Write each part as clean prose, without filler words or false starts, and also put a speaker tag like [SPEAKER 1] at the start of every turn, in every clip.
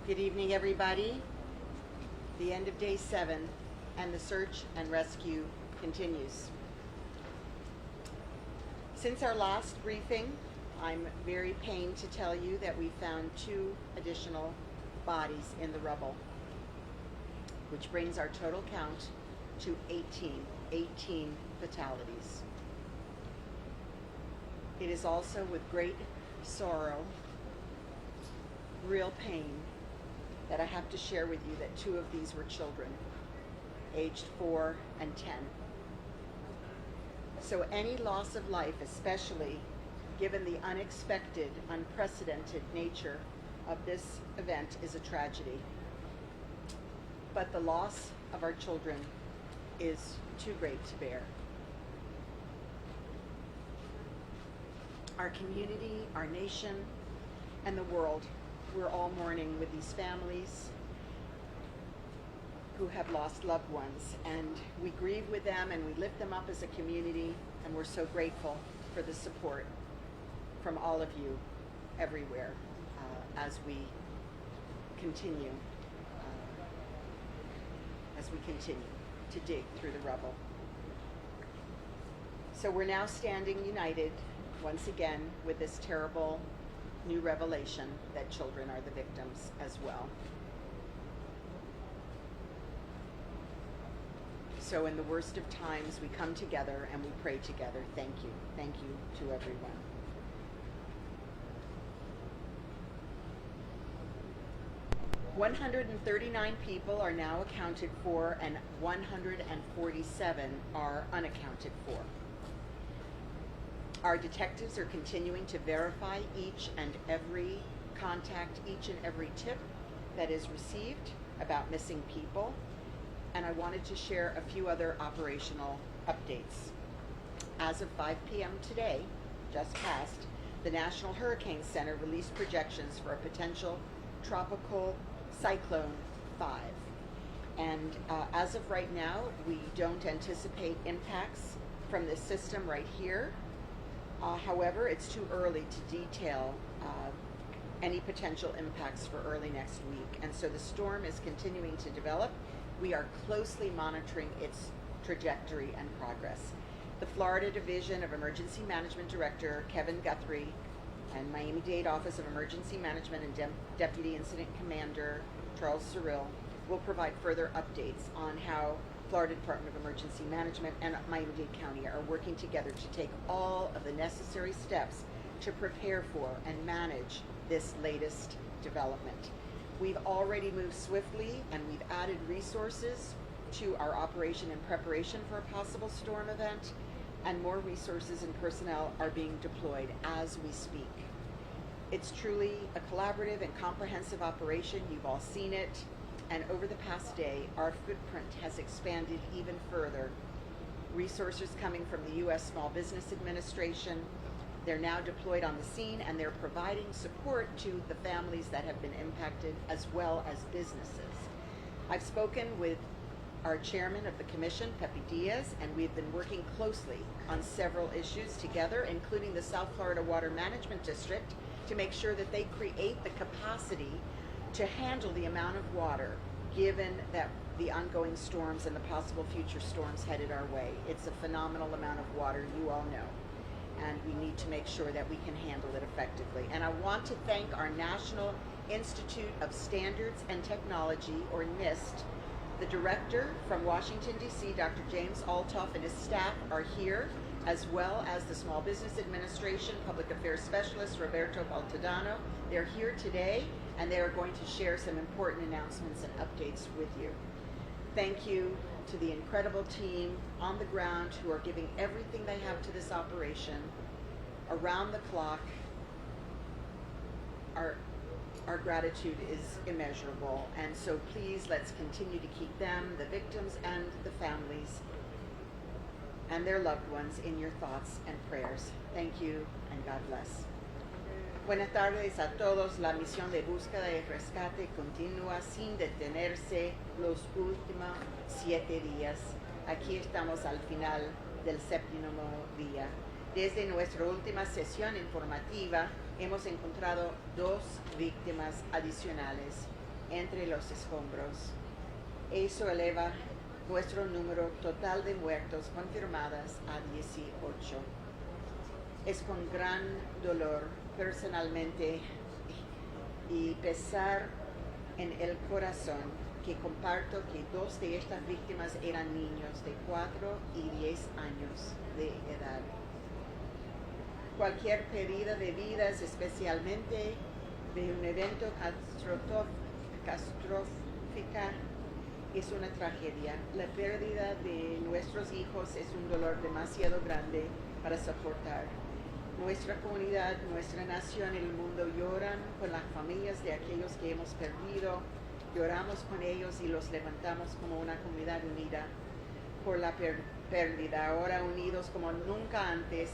[SPEAKER 1] Good evening, everybody. The end of day 7, and the search and rescue continues. Since our last briefing, I'm very pained to tell you that we found 2 additional bodies in the rubble, which brings our total count to 18 fatalities. It is also with great sorrow, real pain, that I have to share with you that 2 of these were children, aged 4 and 10. So any loss of life, especially given the unexpected, unprecedented nature of this event, is a tragedy. But the loss of our children is too great to bear. Our community, our nation, and the world, we're all mourning with these families who have lost loved ones, and we grieve with them and we lift them up as a community, and we're so grateful for the support from all of you everywhere as we continue to dig through the rubble. So we're now standing united once again with this terrible new revelation that children are the victims as well. So in the worst of times, we come together and we pray together. Thank you. Thank you to everyone. "139 people are now accounted for, and 147 are unaccounted for. Our detectives are continuing to verify each and every contact, each and every tip that is received about missing people. And I wanted to share a few other operational updates. As of 5 p.m. today, just passed, the National Hurricane Center released projections for a potential tropical cyclone 5. And as of right now, we don't anticipate impacts from this system right here. However, it's too early to detail any potential impacts for early next week. And so the storm is continuing to develop. We are closely monitoring its trajectory and progress. The Florida Division of Emergency Management Director Kevin Guthrie and Miami-Dade Office of Emergency Management and Deputy Incident Commander Charles Cyril will provide further updates on how Florida Department of Emergency Management and Miami-Dade County are working together to take all of the necessary steps to prepare for and manage this latest development. We've already moved swiftly, and we've added resources to our operation in preparation for a possible storm event, and more resources and personnel are being deployed as we speak. It's truly a collaborative and comprehensive operation. You've all seen it. And over the past day, our footprint has expanded even further. Resources coming from the U.S. Small Business Administration. They're now deployed on the scene, and they're providing support to the families that have been impacted, as well as businesses. I've spoken with our chairman of the commission, Pepe Diaz, and we've been working closely on several issues together, including the South Florida Water Management District, to make sure that they create the capacity to handle the amount of water given that the ongoing storms and the possible future storms headed our way. It's a phenomenal amount of water, you all know, and we need to make sure that we can handle it effectively. And I want to thank our National Institute of Standards and Technology, or NIST. The director from Washington, D.C., Dr. James Altoff, and his staff are here, as well as the Small Business Administration Public Affairs Specialist, Roberto Baltodano. They're here today, and they are going to share some important announcements and updates with you. Thank you to the incredible team on the ground who are giving everything they have to this operation around the clock. Our gratitude is immeasurable, and so please, let's continue to keep them, the victims and the families, and their loved ones in your thoughts and prayers. Thank you, and God bless. Buenas tardes a todos. La misión de búsqueda y rescate continúa sin detenerse los últimos 7 días. Aquí estamos al final del 7º día. Desde nuestra última sesión informativa, hemos encontrado 2 víctimas adicionales. entre los escombros. Eso eleva nuestro número total de muertos confirmadas a 18. Es con gran dolor personalmente y pesar en el corazón que comparto que 2 de estas víctimas eran niños de 4 y 10 años de edad. Cualquier pérdida de vidas, especialmente de un evento catastrófica, es una tragedia. La pérdida de nuestros hijos es un dolor demasiado grande para soportar. Nuestra comunidad, nuestra nación y el mundo lloran con las familias de aquellos que hemos perdido. Lloramos con ellos y los levantamos como una comunidad unida por la pérdida, ahora unidos como nunca antes.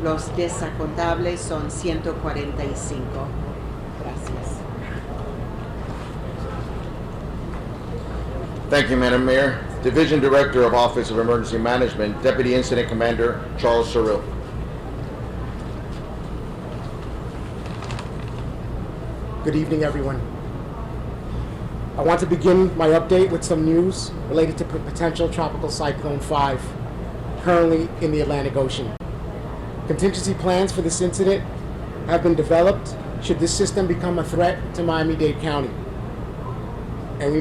[SPEAKER 1] Los desacontables son 145. Gracias.
[SPEAKER 2] Thank you, Madam Mayor. Division Director of Office of Emergency Management, Deputy Incident Commander Charles Cyril.
[SPEAKER 3] Good evening, everyone. I want to begin my update with some news related to potential Tropical Cyclone 5 currently in the Atlantic Ocean. Contingency plans for this incident have been developed should this system become a threat to Miami-Dade County. And as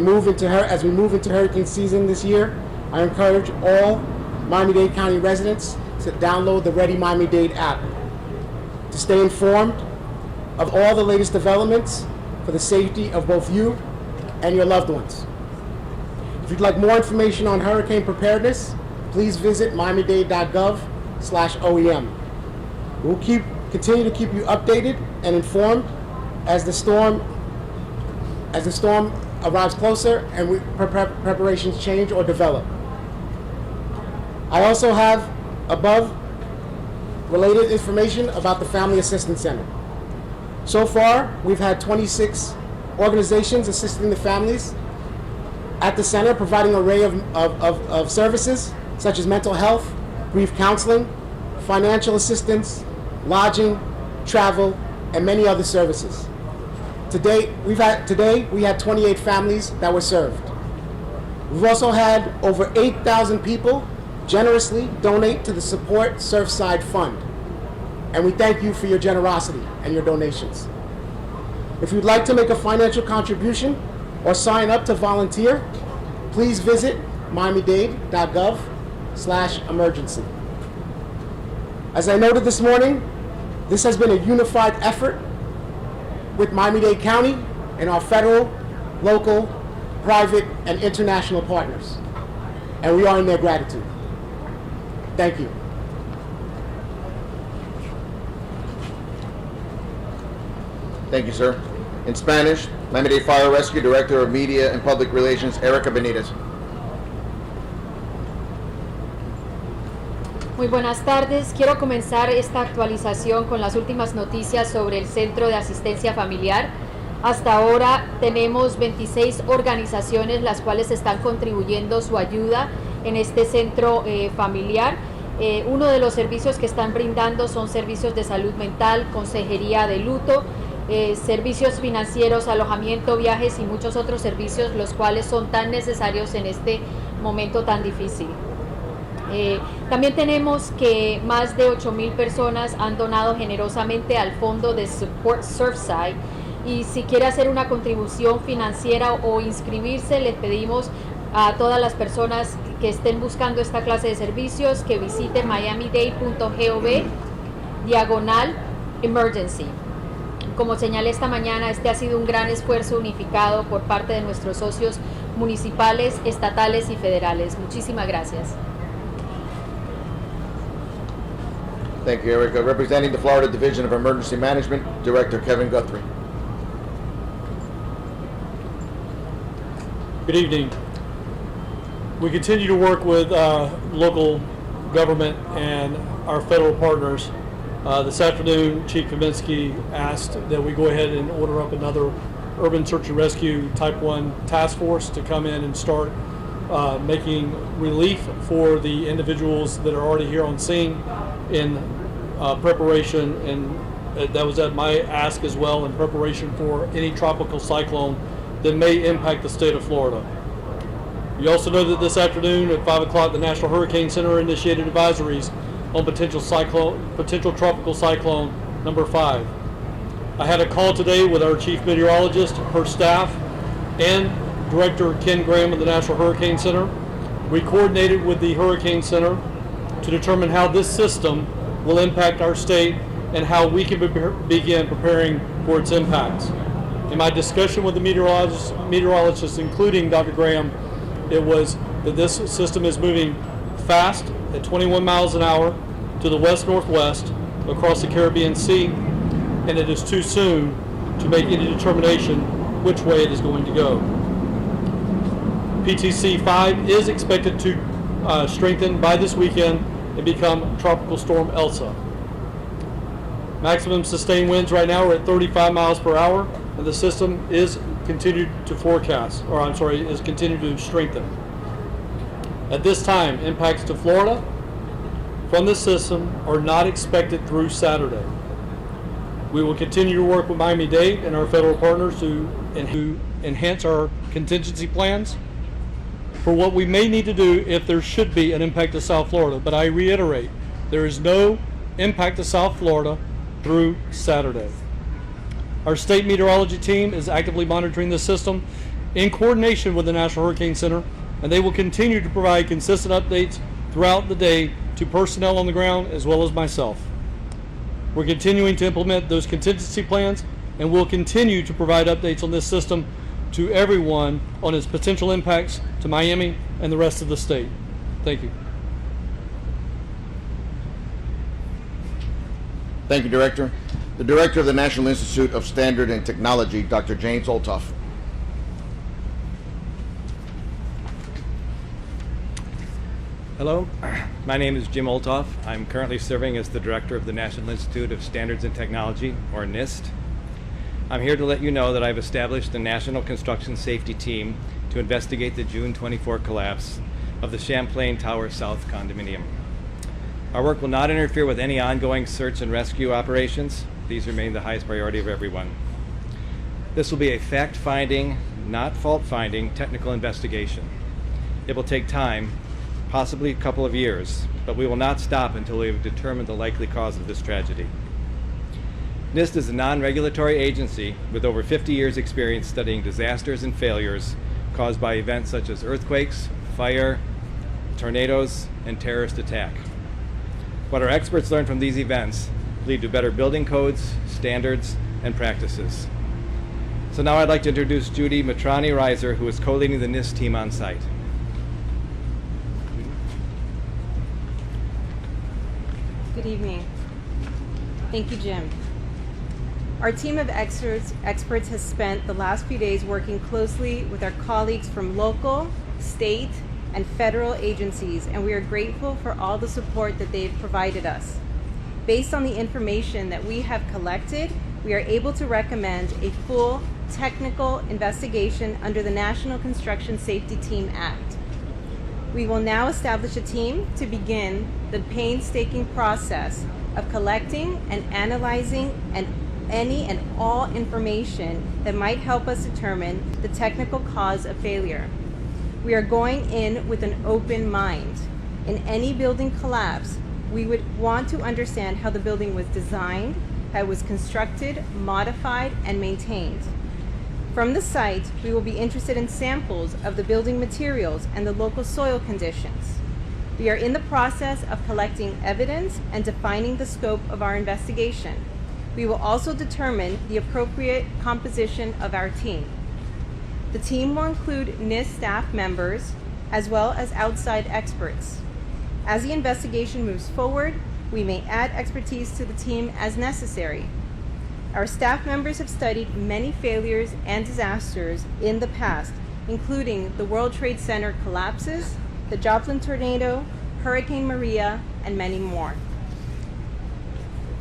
[SPEAKER 3] we move into hurricane season this year, I encourage all Miami-Dade County residents to download the Ready Miami-Dade app to stay informed of all the latest developments for the safety of both you and your loved ones. If you'd like more information on hurricane preparedness, please visit miamidade.gov/OEM. We'll continue to keep you updated and informed as the storm arrives closer and preparations change or develop. I also have above related information about the Family Assistance Center. So far, we've had 26 organizations assisting the families at the center, providing an array of services such as mental health, grief counseling, financial assistance, lodging, travel, and many other services. Today, we had 28 families that were served. We've also had over 8,000 people generously donate to the Support Surfside Fund. And we thank you for your generosity and your donations. If you'd like to make a financial contribution or sign up to volunteer, please visit miamidade.gov/emergency. As I noted this morning, this has been a unified effort with Miami-Dade County and our federal, local, private, and international partners. And we are in their gratitude. Thank you.
[SPEAKER 2] Thank you, sir. In Spanish, Miami-Dade Fire Rescue Director of Media and Public Relations, Erica Benitez.
[SPEAKER 4] Muy buenas tardes. Quiero comenzar esta actualización con las últimas noticias sobre el Centro de Asistencia Familiar. Hasta ahora tenemos 26 organizaciones las cuales están contribuyendo su ayuda en este centro familiar. Uno de los servicios que están brindando son servicios de salud mental, consejería de luto, servicios financieros, alojamiento, viajes y muchos otros servicios, los cuales son tan necesarios en este momento tan difícil. También tenemos que más de 8,000 personas han donado generosamente al fondo de Support Surfside, y si quiere hacer una contribución financiera o inscribirse, les pedimos a todas las personas que estén buscando esta clase de servicios que visiten miamidade.gov/emergency. Como señalé esta mañana, este ha sido un gran esfuerzo unificado por parte de nuestros socios municipales, estatales y federales. Muchísimas gracias.
[SPEAKER 2] Thank you, Erica. Representing the Florida Division of Emergency Management, Director Kevin Guthrie.
[SPEAKER 5] Good evening. We continue to work with local government and our federal partners. This afternoon, Chief Kaminsky asked that we go ahead and order up another Urban Search and Rescue Type 1 task force to come in and start making relief for the individuals that are already here on scene in preparation, and that was at my ask as well, in preparation for any tropical cyclone that may impact the state of Florida. You also know that this afternoon at 5 o'clock, the National Hurricane Center initiated advisories on potential tropical cyclone number 5. I had a call today with our chief meteorologist, her staff, and Director Ken Graham of the National Hurricane Center. We coordinated with the Hurricane Center to determine how this system will impact our state and how we can begin preparing for its impacts. In my discussion with the meteorologists, including Dr. Graham, it was that this system is moving fast at 21 miles an hour to the west-northwest across the Caribbean Sea, and it is too soon to make any determination which way it is going to go. PTC 5 is expected to strengthen by this weekend and become Tropical Storm Elsa. Maximum sustained winds right now are at 35 miles per hour, and the system is continued to strengthen. At this time, impacts to Florida from this system are not expected through Saturday. We will continue to work with Miami-Dade and our federal partners to enhance our contingency plans for what we may need to do if there should be an impact to South Florida. But I reiterate, there is no impact to South Florida through Saturday. Our state meteorology team is actively monitoring the system in coordination with the National Hurricane Center, and they will continue to provide consistent updates throughout the day to personnel on the ground as well as myself. We're continuing to implement those contingency plans, and we'll continue to provide updates on this system to everyone on its potential impacts to Miami and the rest of the state. Thank you.
[SPEAKER 2] Thank you, Director. The Director of the National Institute of Standard and Technology, Dr. James Olthoff.
[SPEAKER 6] Hello, my name is Jim Olthoff. I'm currently serving as the Director of the National Institute of Standards and Technology, or NIST. I'm here to let you know that I've established the National Construction Safety Team to investigate the June 24 collapse of the Champlain Tower South condominium. Our work will not interfere with any ongoing search and rescue operations. These remain the highest priority of everyone. This will be a fact-finding, not fault-finding, technical investigation. It will take time, possibly a couple of years, but we will not stop until we have determined the likely cause of this tragedy. NIST is a non-regulatory agency with over 50 years' experience studying disasters and failures caused by events such as earthquakes, fire, tornadoes, and terrorist attack. What our experts learn from these events lead to better building codes, standards, and practices. So now I'd like to introduce Judy Matrani-Reiser, who is co-leading the NIST team on site.
[SPEAKER 7] Good evening. Thank you, Jim. Our team of experts has spent the last few days working closely with our colleagues from local, state, and federal agencies, and we are grateful for all the support that they've provided us. Based on the information that we have collected, we are able to recommend a full technical investigation under the National Construction Safety Team Act. We will now establish a team to begin the painstaking process of collecting and analyzing any and all information that might help us determine the technical cause of failure. We are going in with an open mind. In any building collapse, we would want to understand how the building was designed, how it was constructed, modified, and maintained. From the site, we will be interested in samples of the building materials and the local soil conditions. We are in the process of collecting evidence and defining the scope of our investigation. We will also determine the appropriate composition of our team. The team will include NIST staff members as well as outside experts. As the investigation moves forward, we may add expertise to the team as necessary. Our staff members have studied many failures and disasters in the past, including the World Trade Center collapses, the Joplin tornado, Hurricane Maria, and many more.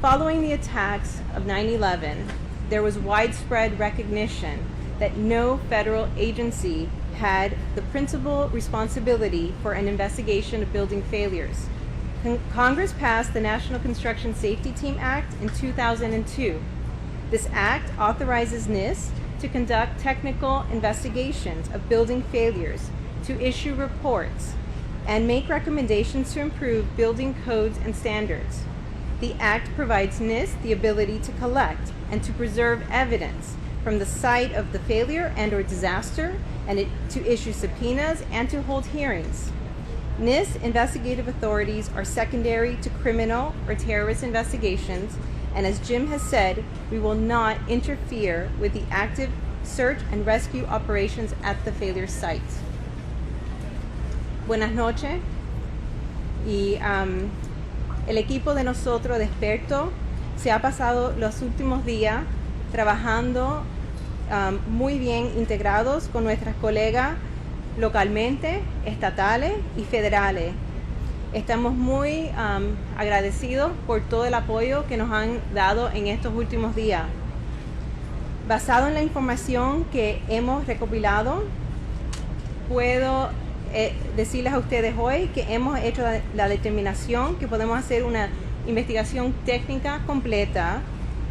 [SPEAKER 7] Following the attacks of 9/11, there was widespread recognition that no federal agency had the principal responsibility for an investigation of building failures. Congress passed the National Construction Safety Team Act in 2002. This act authorizes NIST to conduct technical investigations of building failures, to issue reports, and make recommendations to improve building codes and standards. The act provides NIST the ability to collect and to preserve evidence from the site of the failure and or disaster, and to issue subpoenas and to hold hearings. NIST investigative authorities are secondary to criminal or terrorist investigations, and as Jim has said, we will not interfere with the active search and rescue operations at the failure site. Buenas noches. Y el equipo de nosotros de expertos se ha pasado los últimos días trabajando muy bien integrados con nuestras colegas localmente, estatales y federales. Estamos muy agradecidos por todo el apoyo que nos han dado en estos últimos días. Basado en la información que hemos recopilado, puedo decirles a ustedes hoy que hemos hecho la determinación que podemos hacer una investigación técnica completa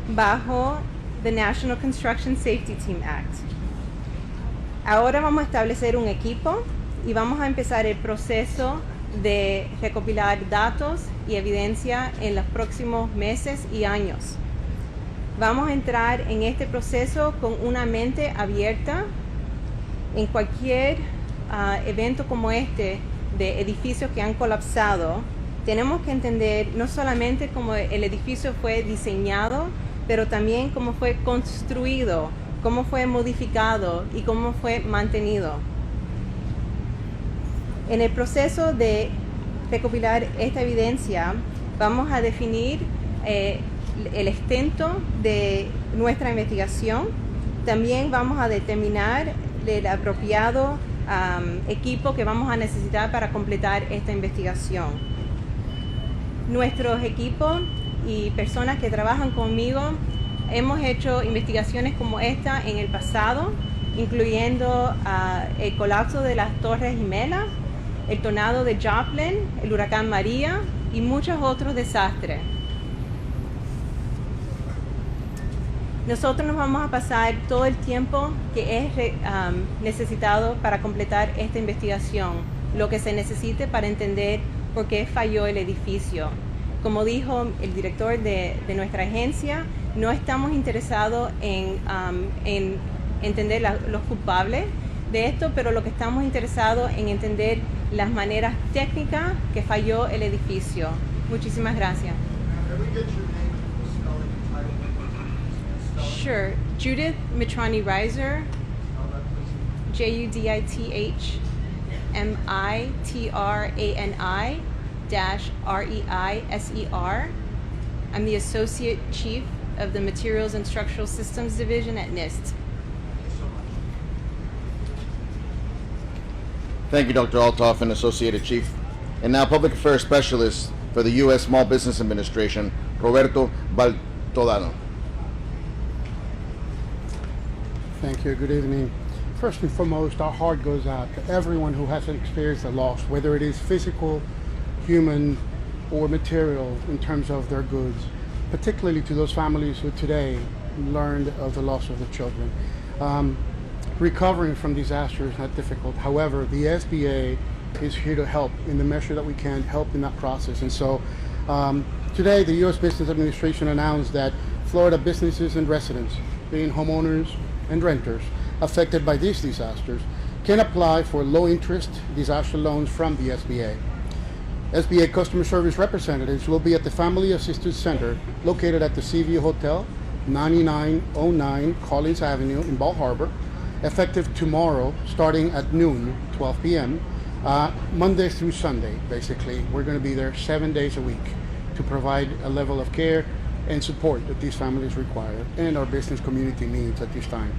[SPEAKER 7] bajo the National Construction Safety Team Act. Ahora vamos a establecer un equipo y vamos a empezar el proceso de recopilar datos y evidencia en los próximos meses y años. Vamos a entrar en este proceso con una mente abierta. En cualquier evento como este de edificios que han colapsado, tenemos que entender no solamente cómo el edificio fue diseñado, pero también cómo fue construido, cómo fue modificado y cómo fue mantenido. En el proceso de recopilar esta evidencia, vamos a definir el extenso de nuestra investigación. También vamos a determinar el apropiado equipo que vamos a necesitar para completar esta investigación. Nuestros equipos y personas que trabajan conmigo hemos hecho investigaciones como esta en el pasado incluyendo el colapso de las Torres Gemelas, el tornado de Joplin, el huracán María y muchos otros desastres. Nosotros nos vamos a pasar todo el tiempo que es necesitado para completar esta investigación, lo que se necesite para entender por qué falló el edificio. Como dijo el director de nuestra agencia, no estamos interesados en entender los culpables de esto, pero lo que estamos interesados en entender las maneras técnicas que falló el edificio. Muchísimas gracias. Sure. Judith Mitrani Reiser, JUDITHMITRANI-REISER. I'm the Associate Chief of the Materials and Structural Systems Division at NIST.
[SPEAKER 2] Thank you, Dr. Althoff and Associated Chief. And now Public Affairs Specialist for the U.S. Small Business Administration, Roberto Baltodano.
[SPEAKER 8] Thank you. Good evening. First and foremost, our heart goes out to everyone who has experienced a loss, whether it is physical, human, or material in terms of their goods, particularly to those families who today learned of the loss of the children. Recovering from disaster is not difficult. However, the SBA is here to help in the measure that we can help in that process. And so today, the U.S. Business Administration announced that Florida businesses and residents, being homeowners and renters affected by these disasters, can apply for low-interest disaster loans from the SBA. SBA customer service representatives will be at the Family Assistance Center located at the Seaview Hotel, 9909 Collins Avenue in Bal Harbour, effective tomorrow starting at noon, 12 p.m., Monday through Sunday, basically. We're going to be there 7 days a week to provide a level of care and support that these families require and our business community needs at this time.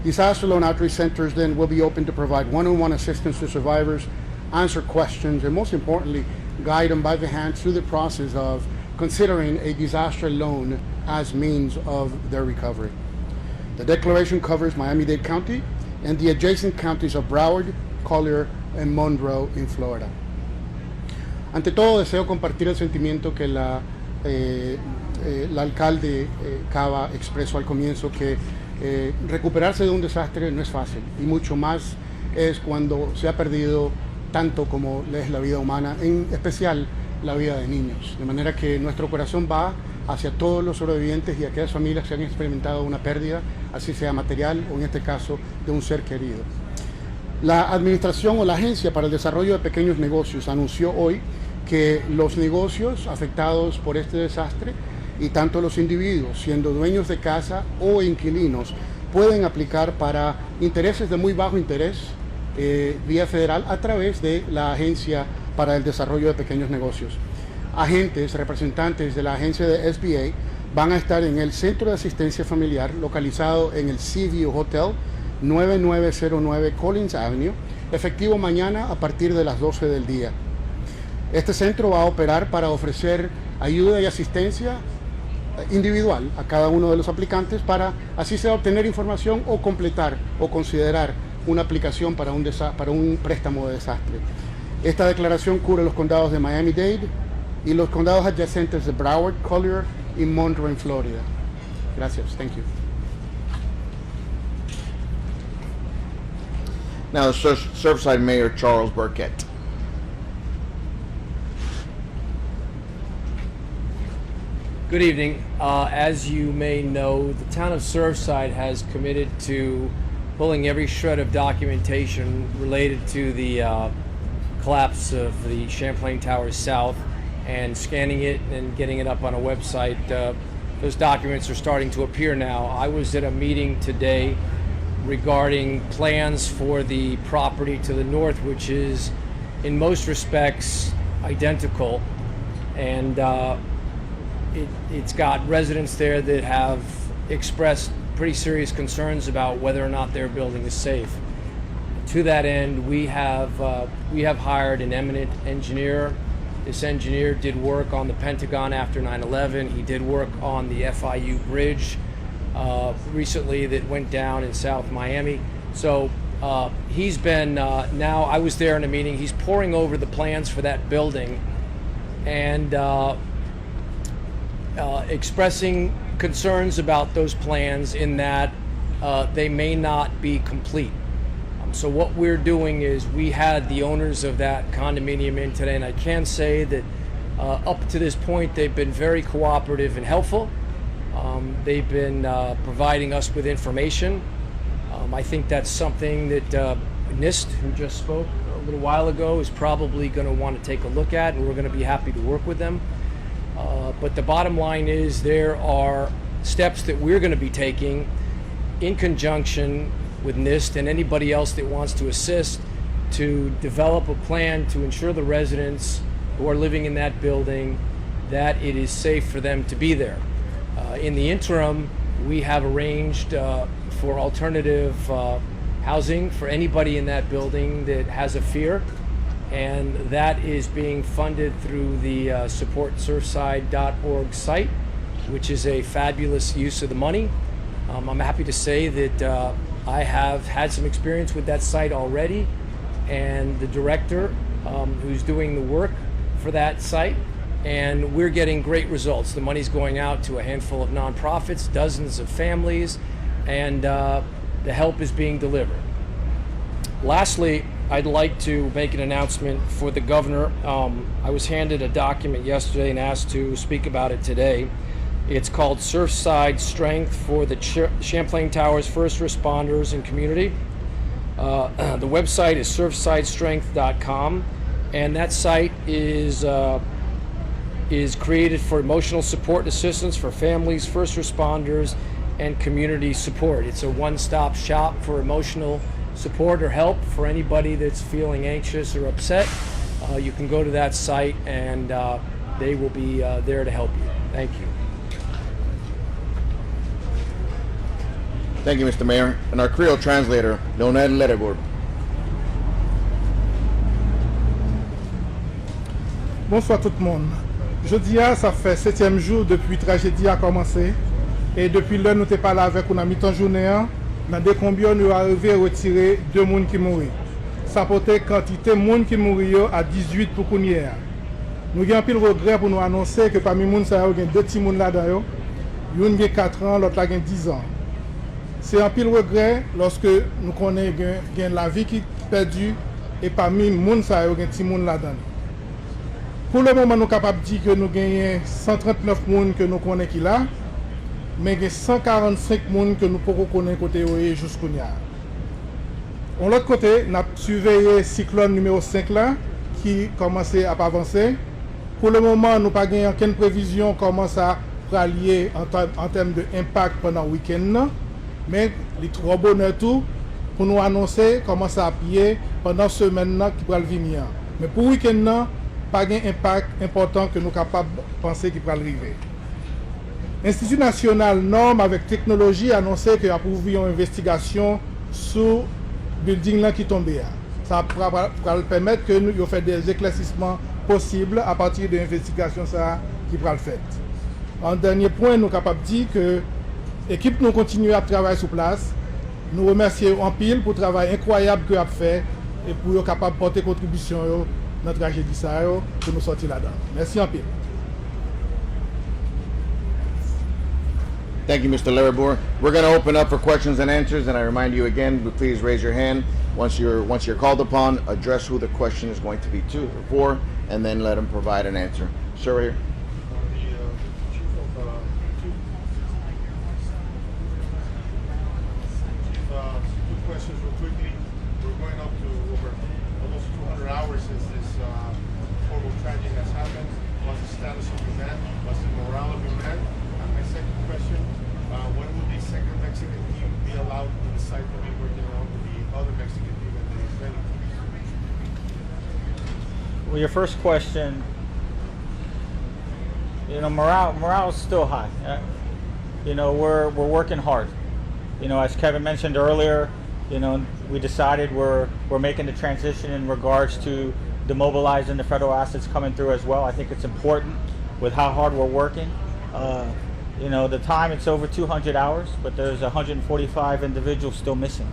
[SPEAKER 8] Disaster loan outreach centers then will be open to provide one-on-one assistance to survivors, answer questions, and most importantly, guide them by the hand through the process of considering a disaster loan as means of their recovery. The declaration covers Miami-Dade County and the adjacent counties of Broward, Collier, and Monroe in Florida. Ante todo, deseo compartir el sentimiento que el alcalde Cava expresó al comienzo, que recuperarse de un desastre no es fácil, y mucho más es cuando se ha perdido tanto como es la vida humana, en especial la vida de niños. De manera que nuestro corazón va hacia todos los sobrevivientes y aquellas familias que han experimentado una pérdida, así sea material o en este caso de un ser querido. La administración o la Agencia para el Desarrollo de Pequeños Negocios anunció hoy que los negocios afectados por este desastre y tanto los individuos, siendo dueños de casa o inquilinos, pueden aplicar para intereses de muy bajo interés vía federal a través de la Agencia para el Desarrollo de Pequeños Negocios. Agentes, representantes de la agencia de SBA van a estar en el Centro de Asistencia Familiar localizado en el Seaview Hotel, 9909 Collins Avenue, efectivo mañana a partir de las 12 del día. Este centro va a operar para ofrecer ayuda y asistencia individual a cada uno de los aplicantes para así sea obtener información o completar o considerar una aplicación para un préstamo de desastre. Esta declaración cubre los condados de Miami-Dade y los condados adyacentes de Broward, Collier y Monroe en Florida. Gracias. Thank you.
[SPEAKER 2] Now, the Surfside Mayor, Charles Burkett.
[SPEAKER 9] Good evening. As you may know, the town of Surfside has committed to pulling every shred of documentation related to the collapse of the Champlain Towers South and scanning it and getting it up on a website. Those documents are starting to appear now. I was at a meeting today regarding plans for the property to the north, which is in most respects identical, and it's got residents there that have expressed pretty serious concerns about whether or not their building is safe. To that end, we have hired an eminent engineer. This engineer did work on the Pentagon after 9/11. He did work on the FIU bridge recently that went down in South Miami. So he's been, now I was there in a meeting, he's poring over the plans for that building and expressing concerns about those plans in that they may not be complete. So what we're doing is we had the owners of that condominium in today, and I can say that up to this point they've been very cooperative and helpful. They've been providing us with information. I think that's something that NIST, who just spoke a little while ago, is probably going to want to take a look at, and we're going to be happy to work with them. But the bottom line is there are steps that we're going to be taking in conjunction with NIST and anybody else that wants to assist to develop a plan to ensure the residents who are living in that building that it is safe for them to be there. In the interim, we have arranged for alternative housing for anybody in that building that has a fear, and that is being funded through the supportsurfside.org site, which is a fabulous use of the money. I'm happy to say that I have had some experience with that site already, and the director who's doing the work for that site, and we're getting great results. The money's going out to a handful of nonprofits, dozens of families, and the help is being delivered. Lastly, I'd like to make an announcement for the governor. I was handed a document yesterday and asked to speak about it today. It's called Surfside Strength for the Champlain Towers First Responders and Community. The website is surfsidestrength.com, and that site is created for emotional support and assistance for families, first responders, and community support. It's a one-stop shop for emotional support or help for anybody that's feeling anxious or upset. You can go to that site and they will be there to help you. Thank you.
[SPEAKER 2] Thank you, Mr. Mayor. And our Creole translator, Leonel Ledebourg.
[SPEAKER 10] Bonsoir tout le monde. Jeudi, ça fait 7e jour depuis la tragédie a commencé. Et depuis l'heure, nous n'étions pas là avec on a mis en journée. Dans des combien nous arrivé à retirer 2 personnes qui mourent. Ça portait quantité de monde qui mourent à 18 pour qu'on y ait. Nous avons un pile regret pour nous annoncer que parmi les gens, il y a 2 petits gens là-dedans. L'un a 4 ans, l'autre a 10 ans. C'est un pile regret lorsque nous connaissons la vie qui est perdue et parmi les gens, il y a des petits gens là-dedans. Pour le moment, nous sommes capables de dire que nous avons 139 personnes que nous connaissons qui là, mais il y a 145 personnes que nous pouvons connaître côté jusqu'au nia. De l'autre côté, nous avons surveillé le cyclone numéro 5 là, qui commence à avancer. Pour le moment, nous n'avons pas aucune prévision comment ça va allier en termes d'impact pendant le week-end. Mais les 3 bonheurs tout pour nous annoncer comment ça appuyer pendant la semaine qui va venir. Mais pour le week-end, pas d'impact important que nous sommes capables de penser qu'il va arriver. L'Institut national norme avec technologie a annoncé qu'il y a une investigation sur le building qui est tombé. Ça va permettre que nous fassions des éclaircissements possibles à partir de l'investigation qui va le faire. En dernier point, nous sommes capables de dire que l'équipe nous continue à travailler sur place. Nous remercions en pile pour le travail incroyable que a fait et pour être capable de porter contribution dans notre tragédie pour nous sortir là-dedans. Merci en pile.
[SPEAKER 2] Thank you, Mr. Ledebourg. We're going to open up for questions and answers, and I remind you again, please raise your hand once you're called upon. Address who the question is going to be to or for, and then let them provide an answer. Sir, right here.
[SPEAKER 11] Questions real quickly. We're going up to over almost 200 hours since this horrible tragedy has happened. What's the status of your men? What's the morale of your men? And my second question, when will the second Mexican team be allowed to the site to be working along with the other Mexican team and the Israeli team?
[SPEAKER 12] Well, your first question, morale is still high. We're working hard. As Kevin mentioned earlier, we decided we're making the transition in regards to demobilizing the federal assets coming through as well. I think it's important with how hard we're working. The time, it's over 200 hours, but there's 145 individuals still missing.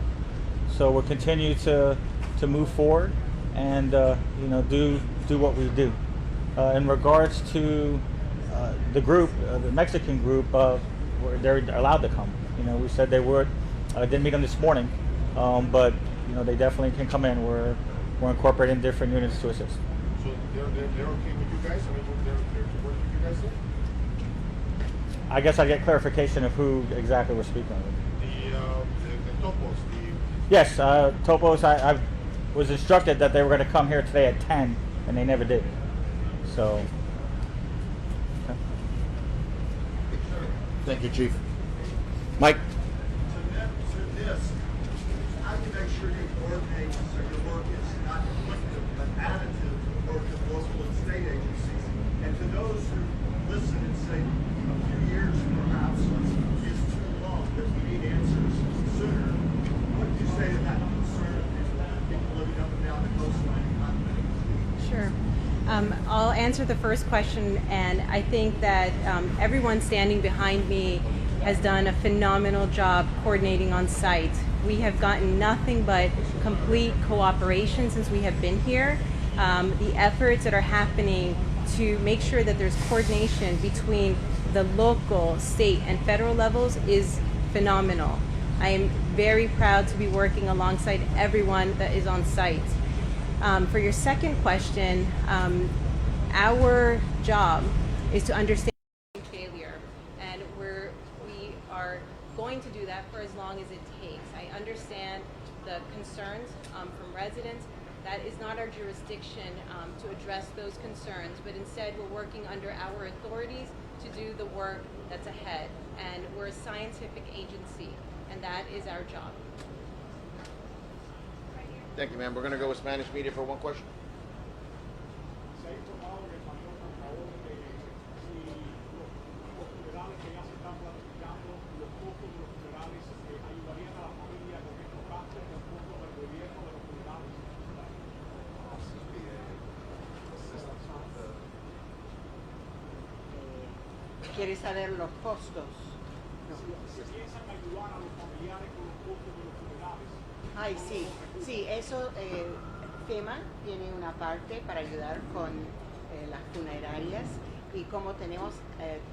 [SPEAKER 12] So so we'll continue to move forward and you know, do what we do. In regards to the group, the Mexican group, they're allowed to come. You know, we said they would. Didn't meet them this morning, but you know, they definitely can come in. We're incorporating different units to assist.
[SPEAKER 11] So they're okay with you guys? I mean, they're to work with you guys then?
[SPEAKER 12] I guess I get clarification of who exactly we're speaking with.
[SPEAKER 11] The topos,
[SPEAKER 12] Yes, Topos, I was instructed that they were going to come here today at 10, and they never did. So, okay.
[SPEAKER 2] Thank you, Chief. Mike?
[SPEAKER 13] To this, how do you make sure you coordinate so your work is not conflictive but additive to the work of local and state agencies? And to those who listen and say a few years perhaps is too long, that we need answers sooner, what do you say to that concern of people living up and down the coastline and condominiums?
[SPEAKER 7] Sure. I'll answer the first question, and I think that everyone standing behind me has done a phenomenal job coordinating on site. We have gotten nothing but complete cooperation since we have been here. The efforts that are happening to make sure that there's coordination between the local, state, and federal levels is phenomenal. I am very proud to be working alongside everyone that is on site. For your second question, our job is to understand failure, and we are going to do that for as long as it takes. I understand the concerns from residents. That is not our jurisdiction to address those concerns, but instead we're working under our authorities to do the work that's ahead. And we're a scientific agency, and that is our job.
[SPEAKER 2] Thank you, ma'am. We're going to go with Spanish media for one question.
[SPEAKER 1] ¿Quieres saber los costos? Ay, sí, sí, eso, FEMA tiene una parte para ayudar con las funerarias, y como tenemos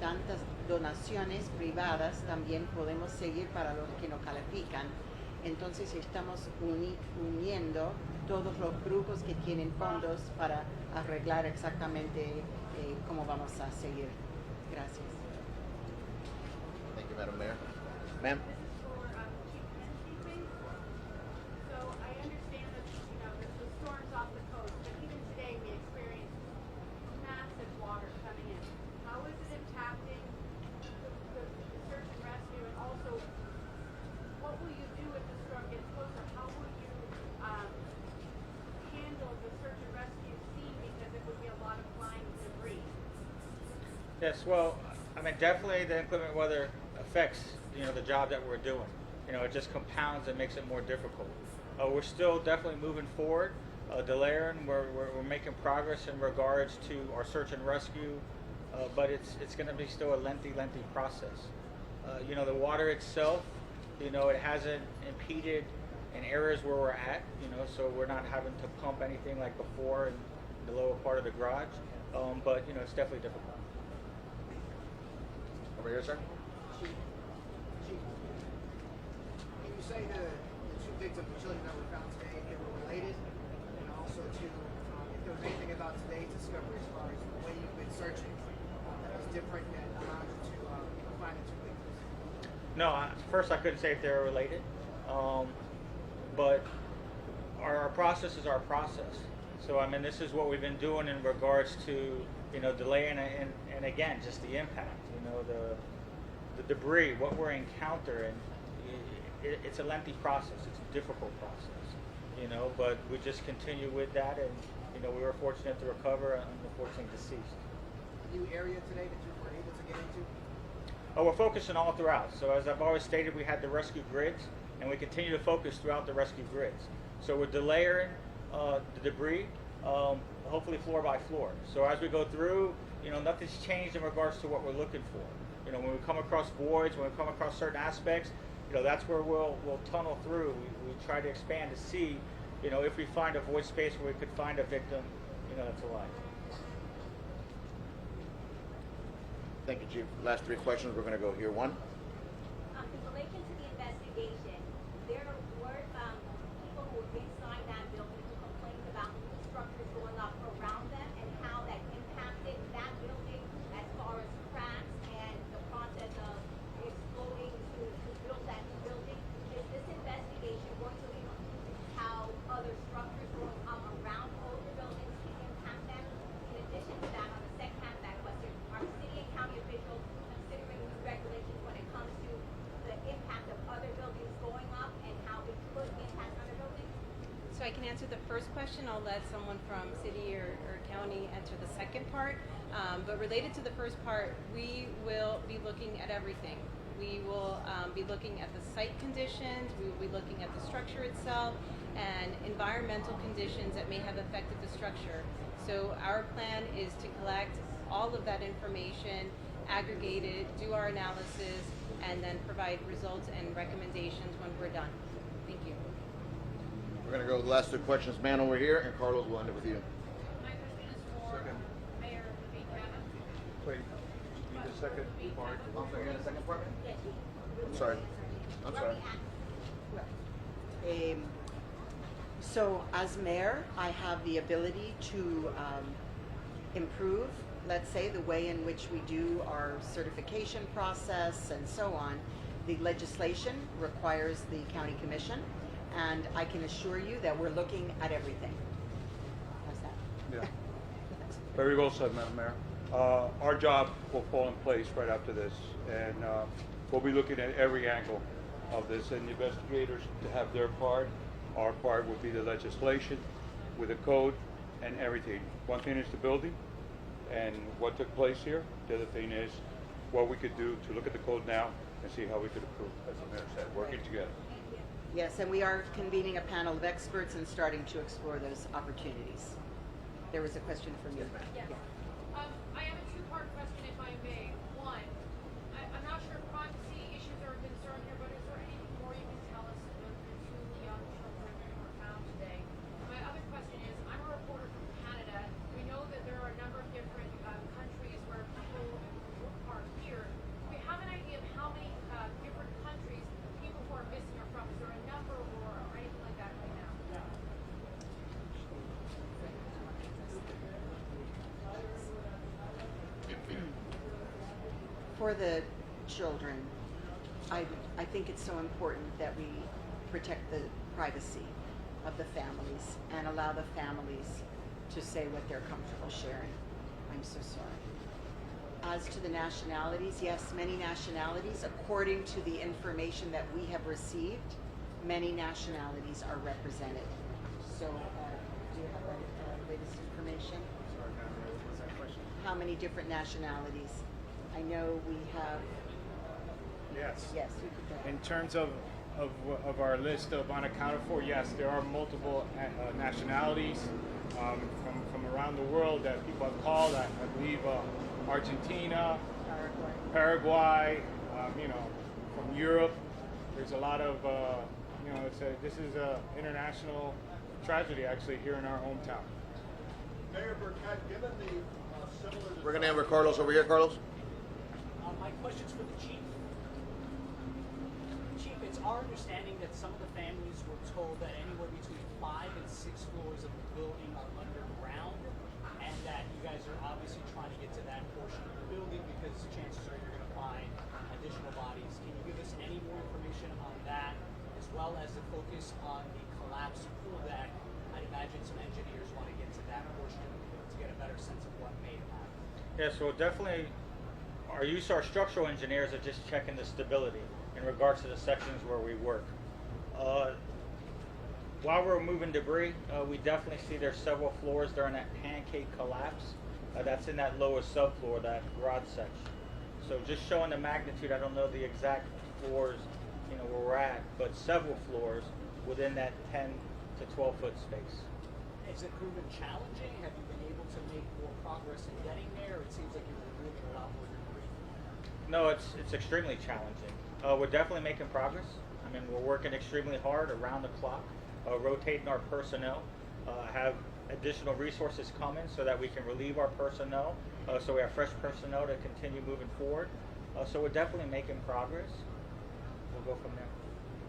[SPEAKER 1] tantas donaciones privadas, también podemos seguir para los que no califican. Entonces estamos uniendo todos los grupos que tienen fondos para arreglar exactamente cómo vamos a seguir. Gracias.
[SPEAKER 2] Thank you, Madam Mayor. Ma'am?
[SPEAKER 12] Yes, well, I mean, definitely the inclement weather affects, you know, the job that we're doing. You know, it just compounds and makes it more difficult. We're still definitely moving forward. Delaying, we're making progress in regards to our search and rescue, but it's going to be still a lengthy process. You know, the water itself, you know, it hasn't impeded in areas where we're at, you know, so we're not having to pump anything like before in the lower part of the garage, but, you know, it's definitely difficult.
[SPEAKER 2] Over here, sir.
[SPEAKER 3] Chief, can you say the two victims of children that were found today, if they were related, and also to if there was anything about today's discovery as far as the way you've been searching that was different that allowed you to find the two victims?
[SPEAKER 12] No, first I couldn't say if they were related, but our process is our process. So I mean, this is what we've been doing in regards to, you know, delaying and again, just the impact. You know, the debris, what we're encountering, it's a lengthy process. It's a difficult process, you know, but we just continue with that, and, you know, we were fortunate to recover and unfortunately deceased.
[SPEAKER 3] New area today that you were able to get into?
[SPEAKER 12] Oh, we're focusing all throughout. So as I've always stated, we had the rescue grids, and we continue to focus throughout the rescue grids. So we're delayering the debris, hopefully floor by floor. So as we go through, you know, nothing's changed in regards to what we're looking for. You know, when we come across voids, when we come across certain aspects, that's where we'll tunnel through. We try to expand to see, if we find a void space where we could find a victim, that's alive.
[SPEAKER 2] Thank you, Chief. Last three questions. We're going to go here. One.
[SPEAKER 14] In relation to the investigation, there were people who were inside that building who complained about new structures going up around them and how that impacted that building as far as cracks and the process of exploding to build that new building. Is this investigation going to include how other structures going up around older buildings can impact them? In addition to that, on the second half of that question, are city and county officials considering new regulations when it comes to the impact of other buildings going up and how it could impact other buildings?
[SPEAKER 7] So I can answer the first question. I'll let someone from city or county answer the second part. But related to the first part, we will be looking at everything. We will be looking at the site conditions, we will be looking at the structure itself, and environmental conditions that may have affected the structure. So our plan is to collect all of that information, aggregate it, do our analysis, and then provide results and recommendations when we're done. Thank you.
[SPEAKER 2] We're going to go with the last two questions. Man over here, and Carlos will end it with you.
[SPEAKER 15] My question is for Mayor Viviana.
[SPEAKER 11] Wait, need the second part.
[SPEAKER 2] I'm sorry, the second part? I'm sorry. I'm sorry.
[SPEAKER 1] So as mayor, I have the ability to improve, let's say, the way in which we do our certification process and so on. The legislation requires the county commission, and I can assure you that we're looking at everything. How's that?
[SPEAKER 11] Yeah. Very well said, Madam Mayor. Our job will fall in place right after this, and we'll be looking at every angle of this, and the investigators to have their part. Our part will be the legislation with the code and everything. One thing is the building and what took place here. The other thing is what we could do to look at the code now and see how we could improve, as the mayor said, working together.
[SPEAKER 1] Yes, and we are convening a panel of experts and starting to explore those opportunities. There was a question from you.
[SPEAKER 15] Yes. I have a two-part question, if I may. One, I'm not sure if privacy issues are a concern here, but is there anything more you can tell us about the two young children who were found today? My other question is, I'm a reporter from Canada. We know that there are a number of different countries where people are here. Do we have an idea of how many different countries people who are missing are from? Is there a number or anything like that right now?
[SPEAKER 1] For the children, I think it's so important that we protect the privacy of the families and allow the families to say what they're comfortable sharing. I'm so sorry. As to the nationalities, yes, many nationalities, according to the information that we have received, many nationalities are represented. So, do you have the latest information?
[SPEAKER 11] Sorry, Madam Mayor, what was that question?
[SPEAKER 1] How many different nationalities? I know we have.
[SPEAKER 16] Yes.
[SPEAKER 1] Yes, you could go.
[SPEAKER 16] In terms of our list of unaccounted for, yes, there are multiple nationalities from around the world that people have called. I believe Argentina, Paraguay, from Europe. There's a lot of, this is an international tragedy actually here in our hometown.
[SPEAKER 13] Mayor Burkett, given the similar...
[SPEAKER 2] We're going to have Carlos over here, Carlos.
[SPEAKER 17] My question's for the chief. Chief, it's our understanding that some of the families were told that anywhere between 5 and 6 floors of the building are underground, and that you guys are obviously trying to get to that portion of the building because chances are you're going to find additional bodies. Can you give us any more information on that, as well as the focus on the collapsed pool deck? I'd imagine some engineers want to get to that portion to get a better sense of what may have happened.
[SPEAKER 12] Yeah, so definitely our structural engineers are just checking the stability in regards to the sections where we work. While we're moving debris, we definitely see there's several floors during that pancake collapse. That's in that lowest subfloor, that garage section. So just showing the magnitude, I don't know the exact floors, where we're at, but several floors within that 10 to 12 foot space.
[SPEAKER 17] Has it proven challenging? Have you been able to make more progress in getting there? It seems like you're removing a lot more debris.
[SPEAKER 12] No, it's extremely challenging. We're definitely making progress. I mean, we're working extremely hard around the clock, rotating our personnel, have additional resources coming so that we can relieve our personnel, so we have fresh personnel to continue moving forward. So we're definitely making progress. We'll go from there.